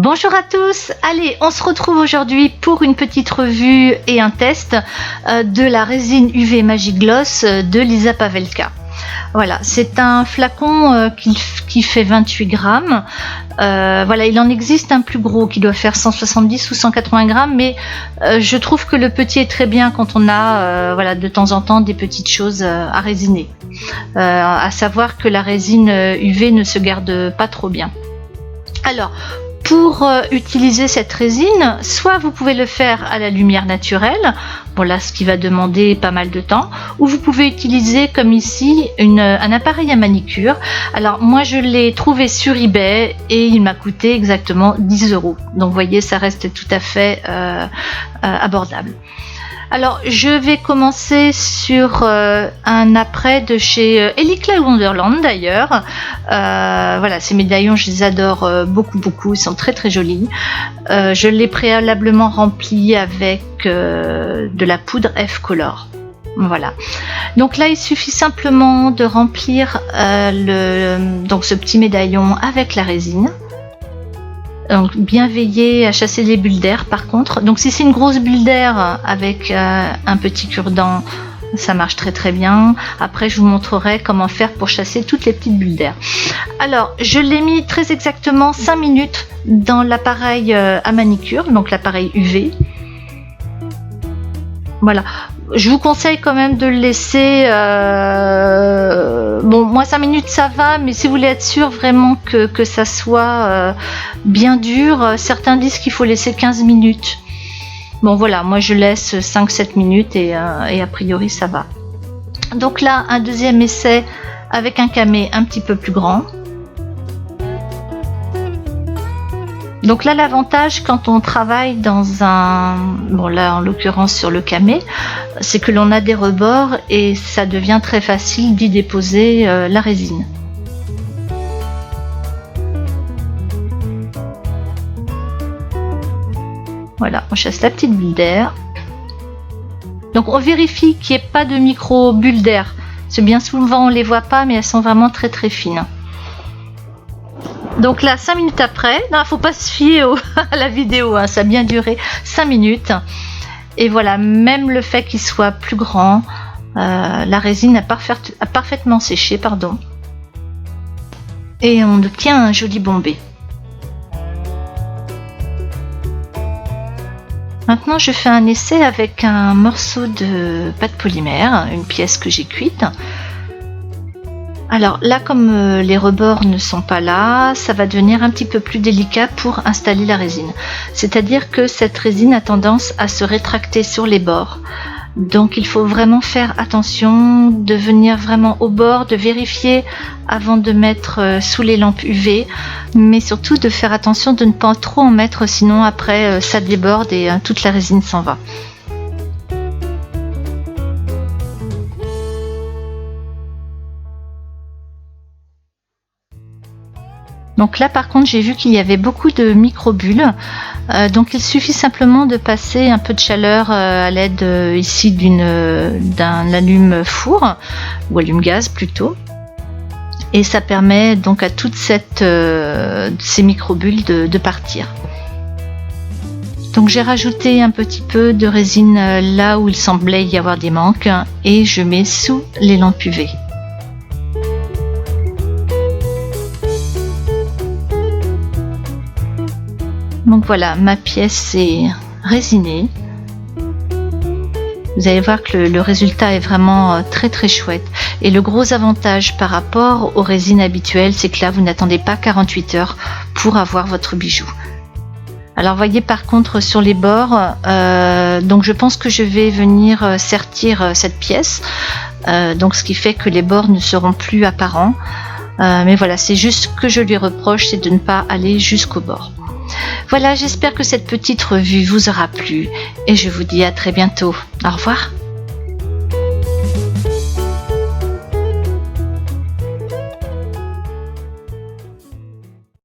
Bonjour à tous, allez, on se retrouve aujourd'hui pour une petite revue et un test de la résine UV Magic Gloss de Lisa Pavelka. Voilà, c'est un flacon qui fait 28 grammes. Voilà, il en existe un plus gros qui doit faire 170 ou 180 grammes, mais je trouve que le petit est très bien quand on a voilà, de temps en temps des petites choses à résiner. À savoir que la résine UV ne se garde pas trop bien. Alors, pour utiliser cette résine, soit vous pouvez le faire à la lumière naturelle, bon là ce qui va demander pas mal de temps, ou vous pouvez utiliser comme ici un appareil à manicure. Alors moi je l'ai trouvé sur eBay et il m'a coûté exactement 10 €. Donc vous voyez, ça reste tout à fait abordable. Alors je vais commencer sur un après de chez Ellie Clay Wonderland d'ailleurs. Voilà, ces médaillons je les adore beaucoup, ils sont très jolis. Je l'ai préalablement rempli avec de la poudre F-Color. Voilà, donc là il suffit simplement de remplir donc ce petit médaillon avec la résine. Donc bien veiller à chasser les bulles d'air par contre. Donc si c'est une grosse bulle d'air avec un petit cure-dent, ça marche très bien. Après je vous montrerai comment faire pour chasser toutes les petites bulles d'air. Alors je l'ai mis très exactement 5 minutes dans l'appareil à manicure, donc l'appareil UV. Voilà. Je vous conseille quand même de le laisser, bon moi 5 minutes ça va, mais si vous voulez être sûr vraiment que ça soit bien dur, certains disent qu'il faut laisser 15 minutes. Bon voilà, moi je laisse 5-7 minutes et a priori ça va. Donc là un deuxième essai avec un camé un petit peu plus grand. Donc là l'avantage quand on travaille dans bon là en l'occurrence sur le camé, c'est que l'on a des rebords et ça devient très facile d'y déposer la résine. Voilà, on chasse la petite bulle d'air. Donc on vérifie qu'il n'y ait pas de micro bulles d'air. C'est bien souvent on ne les voit pas, mais elles sont vraiment très fines. Donc là 5 minutes après, il ne faut pas se fier à la vidéo, hein, ça a bien duré 5 minutes. Et voilà, même le fait qu'il soit plus grand, la résine a parfaitement séché, pardon. Et on obtient un joli bombé. Maintenant je fais un essai avec un morceau de pâte polymère, une pièce que j'ai cuite. Alors là comme les rebords ne sont pas là, ça va devenir un petit peu plus délicat pour installer la résine. C'est-à-dire que cette résine a tendance à se rétracter sur les bords. Donc il faut vraiment faire attention, de venir vraiment au bord, de vérifier avant de mettre sous les lampes UV, mais surtout de faire attention de ne pas trop en mettre, sinon après ça déborde et toute la résine s'en va. Donc là par contre j'ai vu qu'il y avait beaucoup de micro-bulles, donc il suffit simplement de passer un peu de chaleur à l'aide ici d'un allume-four, ou allume-gaz plutôt, et ça permet donc à toutes ces micro-bulles de partir. Donc j'ai rajouté un petit peu de résine là où il semblait y avoir des manques, et je mets sous les lampes UV. Donc voilà, ma pièce est résinée. Vous allez voir que le résultat est vraiment très chouette. Et le gros avantage par rapport aux résines habituelles, c'est que là vous n'attendez pas 48 heures pour avoir votre bijou. Alors voyez par contre sur les bords, donc je pense que je vais venir sertir cette pièce, donc ce qui fait que les bords ne seront plus apparents. Mais voilà, c'est juste ce que je lui reproche, c'est de ne pas aller jusqu'au bord. Voilà, j'espère que cette petite revue vous aura plu et je vous dis à très bientôt. Au revoir.